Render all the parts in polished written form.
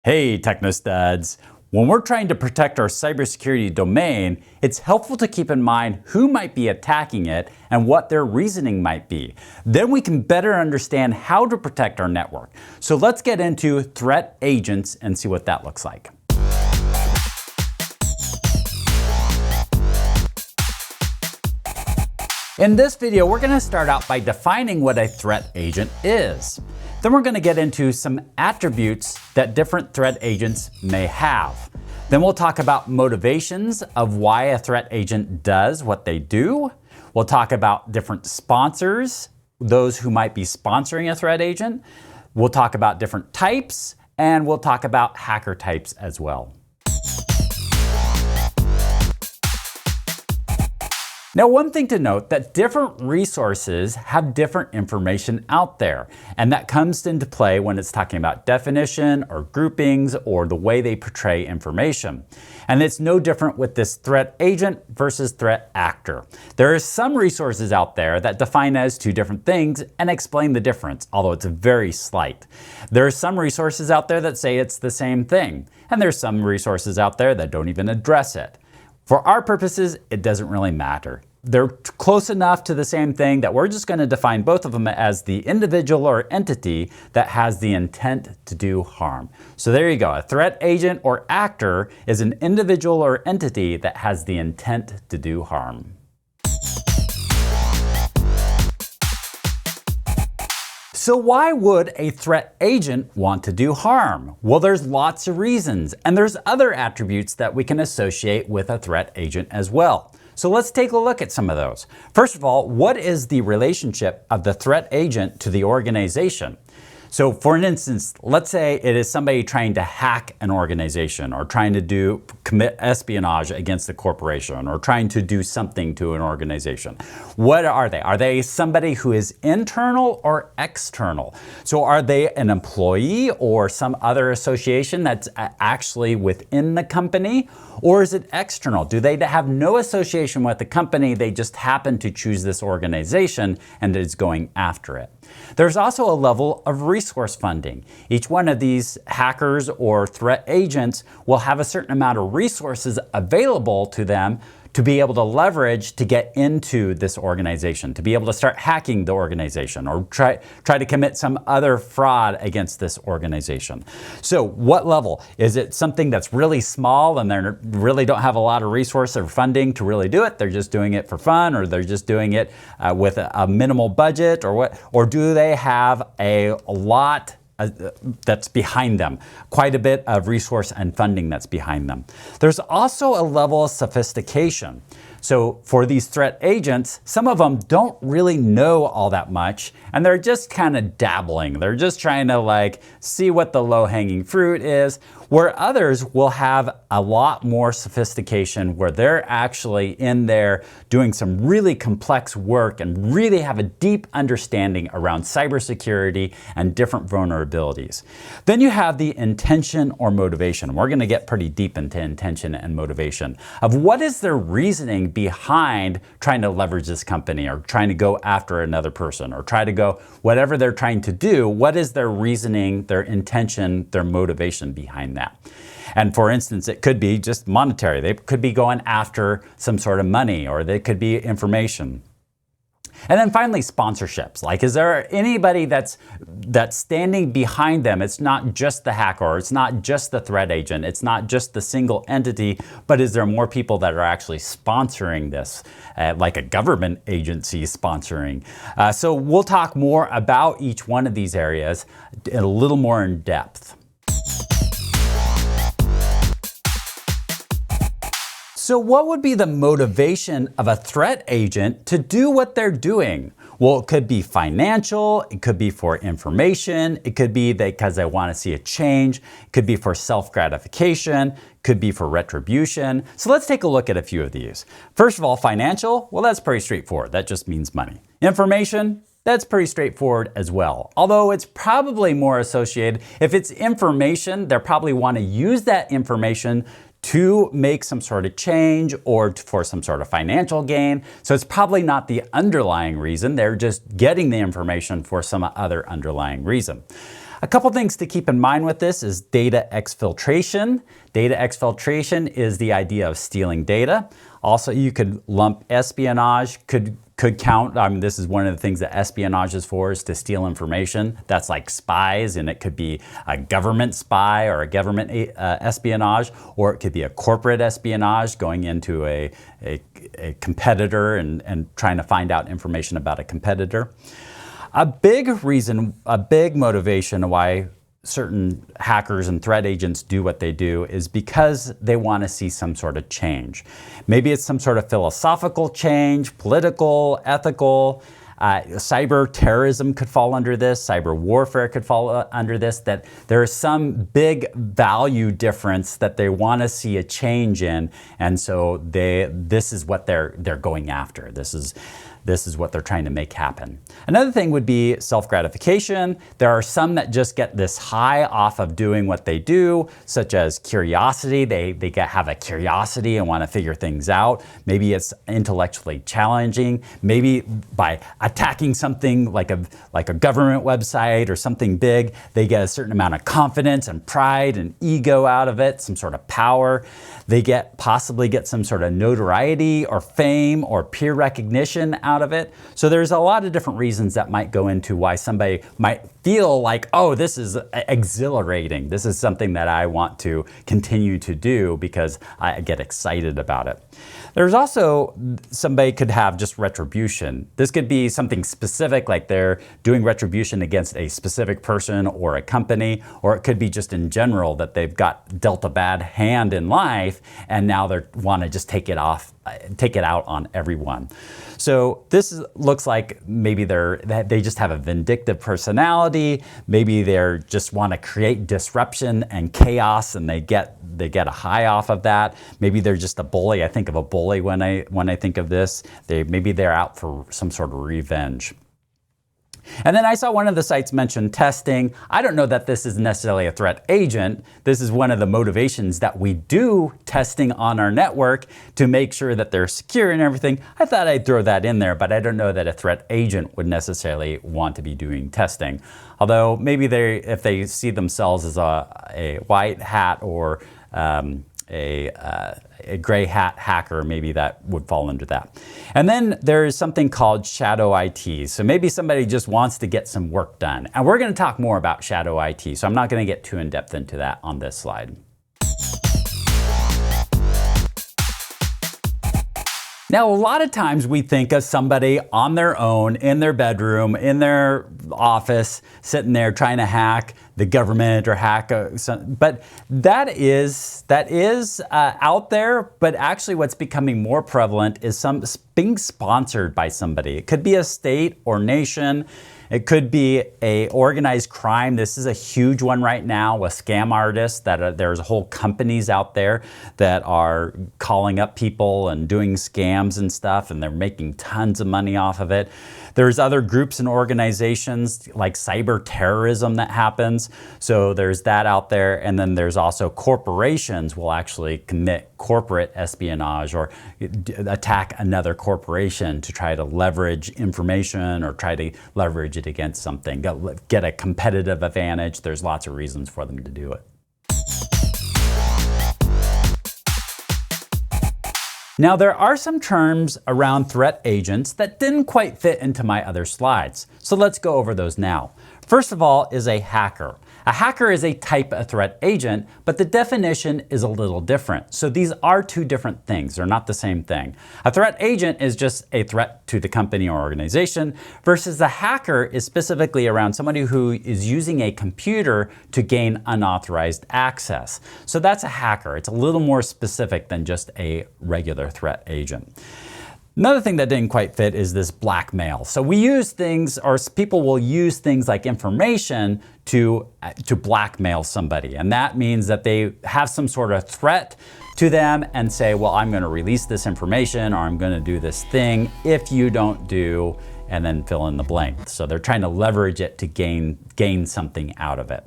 Hey, TechKnowSurge. When we're trying to protect our cybersecurity domain, it's helpful to keep in mind who might be attacking it and what their reasoning might be. Then we can better understand how to protect our network. So let's get into threat agents and see what that looks like. In this video, we're going to start out by defining what a threat agent is. Then we're going to get into some attributes that different threat agents may have. Then we'll talk about motivations of why a threat agent does what they do. We'll talk about different sponsors, those who might be sponsoring a threat agent. We'll talk about different types, and we'll talk about hacker types as well. Now, one thing to note that different resources have different information out there, and that comes into play when it's talking about definition or groupings or the way they portray information. And it's no different with this threat agent versus threat actor. There are some resources out there that define as two different things and explain the difference, although it's very slight. There are some resources out there that say it's the same thing, and there's some resources out there that don't even address it. For our purposes, it doesn't really matter. They're close enough to the same thing that we're just going to define both of them as the individual or entity that has the intent to do harm. So there you go. A threat agent or actor is an individual or entity that has the intent to do harm. So why would a threat agent want to do harm? Well, there's lots of reasons, and there's other attributes that we can associate with a threat agent as well. So let's take a look at some of those. First of all, what is the relationship of the threat agent to the organization? So for an instance, let's say it is somebody trying to hack an organization or trying to commit espionage against a corporation or trying to do something to an organization. What are they? Are they somebody who is internal or external? So are they an employee or some other association that's actually within the company? Or is it external? Do they have no association with the company, they just happen to choose this organization and is going after it? There's also a level of resource funding. Each one of these hackers or threat agents will have a certain amount of resources available to them to be able to leverage to get into this organization, to be able to start hacking the organization or try to commit some other fraud against this organization. So what level? Is it something that's really small and they really don't have a lot of resource or funding to really do it? They're just doing it for fun, or they're just doing it with a minimal budget, or what? Or do they have a lot that's behind them, quite a bit of resource and funding that's behind them? There's also a level of sophistication. So for these threat agents, some of them don't really know all that much, and they're just kind of dabbling. They're just trying to see what the low-hanging fruit is, where others will have a lot more sophistication, where they're actually in there doing some really complex work and really have a deep understanding around cybersecurity and different vulnerabilities. Then you have the intention or motivation. We're going to get pretty deep into intention and motivation of what is their reasoning behind trying to leverage this company or trying to go after another person or try to go whatever they're trying to do. What is their reasoning, their intention, their motivation behind that? And for instance, it could be just monetary. They could be going after some sort of money, or they could be information. And then finally, sponsorships. Is there anybody that's standing behind them? It's not just the hacker, it's not just the threat agent, it's not just the single entity, but is there more people that are actually sponsoring this, like a government agency sponsoring? So we'll talk more about each one of these areas a little more in depth. So what would be the motivation of a threat agent to do what they're doing? Well, it could be financial, it could be for information, it could be because they want to see a change, it could be for self-gratification, could be for retribution. So let's take a look at a few of these. First of all, financial, well, that's pretty straightforward. That just means money. Information, that's pretty straightforward as well. Although it's probably more associated, if it's information, they'll probably want to use that information to make some sort of change or for some sort of financial gain. So it's probably not the underlying reason. They're just getting the information for some other underlying reason. A couple things to keep in mind with this is data exfiltration. Data exfiltration is the idea of stealing data. Also, you could lump espionage, could count. I mean, this is one of the things that espionage is for, is to steal information. That's like spies, and it could be a government spy or a government espionage, or it could be a corporate espionage going into a competitor and trying to find out information about a competitor. A big reason, a big motivation why certain hackers and threat agents do what they do is because they want to see some sort of change. Maybe it's some sort of philosophical change, political, ethical. Cyber terrorism could fall under this. Cyber warfare could fall under this. That there is some big value difference that they want to see a change in, and so this is what they're going after. This is what they're trying to make happen. Another thing would be self-gratification. There are some that just get this high off of doing what they do, such as curiosity. They have a curiosity and want to figure things out. Maybe it's intellectually challenging. Maybe by attacking something like a government website or something big, they get a certain amount of confidence and pride and ego out of it, some sort of power. They possibly get some sort of notoriety or fame or peer recognition out of it. So there's a lot of different reasons that might go into why somebody might feel like, oh, this is exhilarating. This is something that I want to continue to do because I get excited about it. There's also, somebody could have just retribution. This could be something specific, like they're doing retribution against a specific person or a company, or it could be just in general that they've got dealt a bad hand in life and now they want to just take it out on everyone. So this looks like maybe they just have a vindictive personality. Maybe they just want to create disruption and chaos, and they get a high off of that. Maybe they're just a bully. I think of a bully when I think of this. Maybe they're out for some sort of revenge. And then I saw one of the sites mention testing. I don't know that this is necessarily a threat agent. This is one of the motivations that we do testing on our network to make sure that they're secure and everything. I thought I'd throw that in there, but I don't know that a threat agent would necessarily want to be doing testing. Although maybe if they see themselves as a white hat or a gray hat hacker, maybe that would fall under that. And then there is something called shadow IT. So maybe somebody just wants to get some work done. And we're going to talk more about shadow IT, so I'm not going to get too in depth into that on this slide. Now, a lot of times we think of somebody on their own, in their bedroom, in their office, sitting there trying to hack the government or hack but that is out there. But actually what's becoming more prevalent is being sponsored by somebody. It could be a state or nation. It could be a organized crime. This is a huge one right now with scam artists. There's whole companies out there that are calling up people and doing scams and stuff, and they're making tons of money off of it. There's other groups and organizations like cyber terrorism that happens. So there's that out there. And then there's also corporations will actually commit corporate espionage or attack another corporation to try to leverage information or try to leverage it against something, get a competitive advantage. There's lots of reasons for them to do it. Now, there are some terms around threat agents that didn't quite fit into my other slides. So let's go over those now. First of all is a hacker. A hacker is a type of threat agent, but the definition is a little different. So these are two different things. They're not the same thing. A threat agent is just a threat to the company or organization, versus a hacker is specifically around somebody who is using a computer to gain unauthorized access. So that's a hacker. It's a little more specific than just a regular threat agent. Another thing that didn't quite fit is this blackmail. So we use things, or people will use things like information to blackmail somebody. And that means that they have some sort of threat to them and say, well, I'm going to release this information, or I'm going to do this thing if you don't do, and then fill in the blank. So they're trying to leverage it to gain something out of it.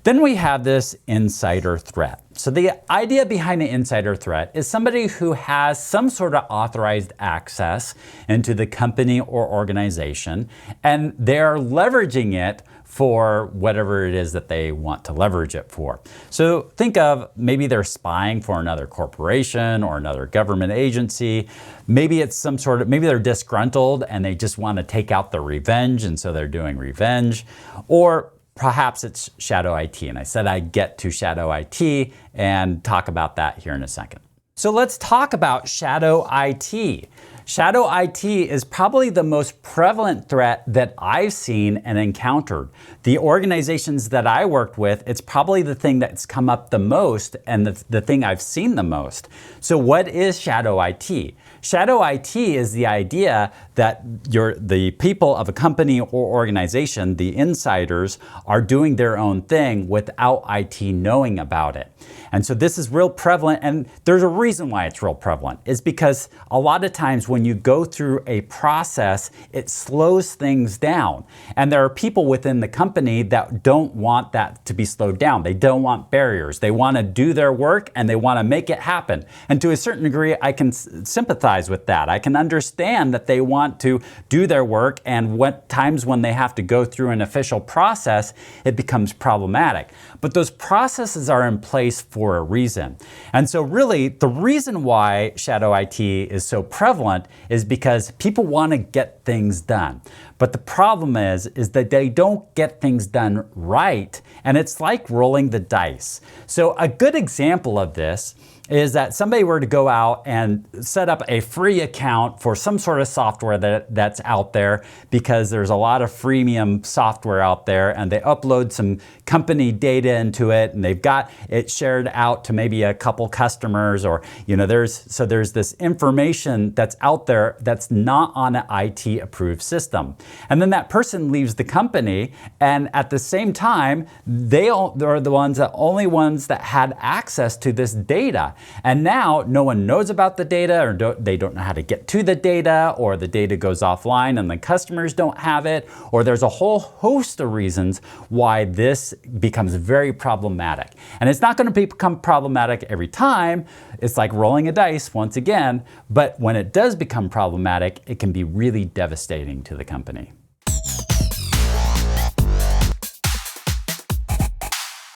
Then we have this insider threat. So the idea behind an insider threat is somebody who has some sort of authorized access into the company or organization, and they're leveraging it for whatever it is that they want to leverage it for. So think of maybe they're spying for another corporation or another government agency. Maybe it's some sort of, maybe they're disgruntled and they just want to take out the revenge, and so they're doing revenge. Or perhaps it's shadow IT, and I said I'd get to shadow IT and talk about that here in a second. So let's talk about shadow IT. Shadow IT is probably the most prevalent threat that I've seen and encountered. The organizations that I worked with, it's probably the thing that's come up the most and the thing I've seen the most. So what is shadow IT? Shadow IT is the idea that the people of a company or organization, the insiders, are doing their own thing without IT knowing about it. And so this is real prevalent, and there's a reason why it's real prevalent. It's because a lot of times when you go through a process, it slows things down. And there are people within the company that don't want that to be slowed down. They don't want barriers. They want to do their work and they want to make it happen. And to a certain degree, I can sympathize with that. I can understand that they want to do their work, and what times when they have to go through an official process, it becomes problematic. But those processes are in place for a reason. And so really, the reason why shadow IT is so prevalent is because people want to get things done. But the problem is that they don't get things done right, and it's like rolling the dice. So a good example of this is that somebody were to go out and set up a free account for some sort of software that's out there, because there's a lot of freemium software out there, and they upload some company data into it, and they've got it shared out to maybe a couple customers, or there's this information that's out there that's not on an IT approved system. And then that person leaves the company, and at the same time, they're the only ones that had access to this data. And now no one knows about the data, or they don't know how to get to the data, or the data goes offline and the customers don't have it, or there's a whole host of reasons why this becomes very problematic. And it's not going to become problematic every time. It's like rolling a dice once again, but when it does become problematic, it can be really devastating to the company.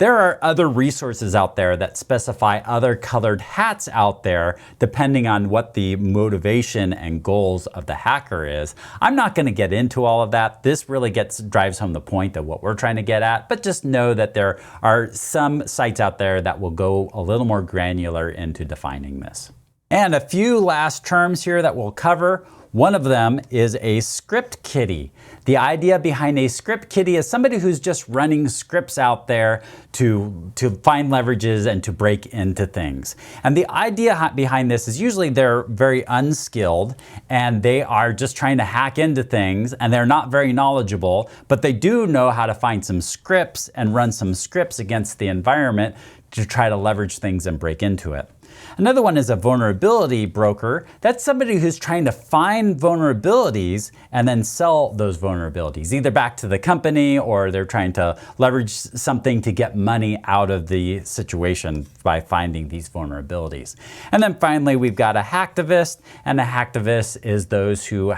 There are other resources out there that specify other colored hats out there, depending on what the motivation and goals of the hacker is. I'm not going to get into all of that. This really drives home the point of what we're trying to get at, but just know that there are some sites out there that will go a little more granular into defining this. And a few last terms here that we'll cover. One of them is a script kiddie. The idea behind a script kiddie is somebody who's just running scripts out there to find leverages and to break into things. And the idea behind this is usually they're very unskilled and they are just trying to hack into things, and they're not very knowledgeable, but they do know how to find some scripts and run some scripts against the environment to try to leverage things and break into it. Another one is a vulnerability broker. That's somebody who's trying to find vulnerabilities and then sell those vulnerabilities, either back to the company, or they're trying to leverage something to get money out of the situation by finding these vulnerabilities. And then finally, we've got a hacktivist, and a hacktivist is those who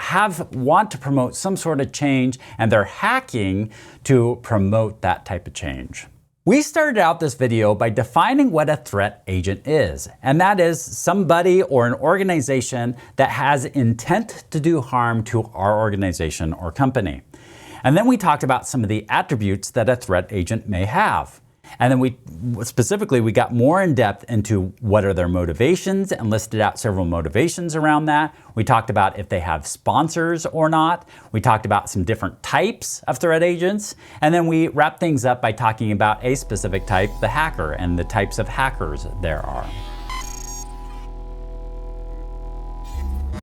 want to promote some sort of change, and they're hacking to promote that type of change. We started out this video by defining what a threat agent is, and that is somebody or an organization that has intent to do harm to our organization or company. And then we talked about some of the attributes that a threat agent may have. And then we got more in depth into what are their motivations and listed out several motivations around that. We talked about if they have sponsors or not. We talked about some different types of threat agents. And then we wrapped things up by talking about a specific type, the hacker, and the types of hackers there are.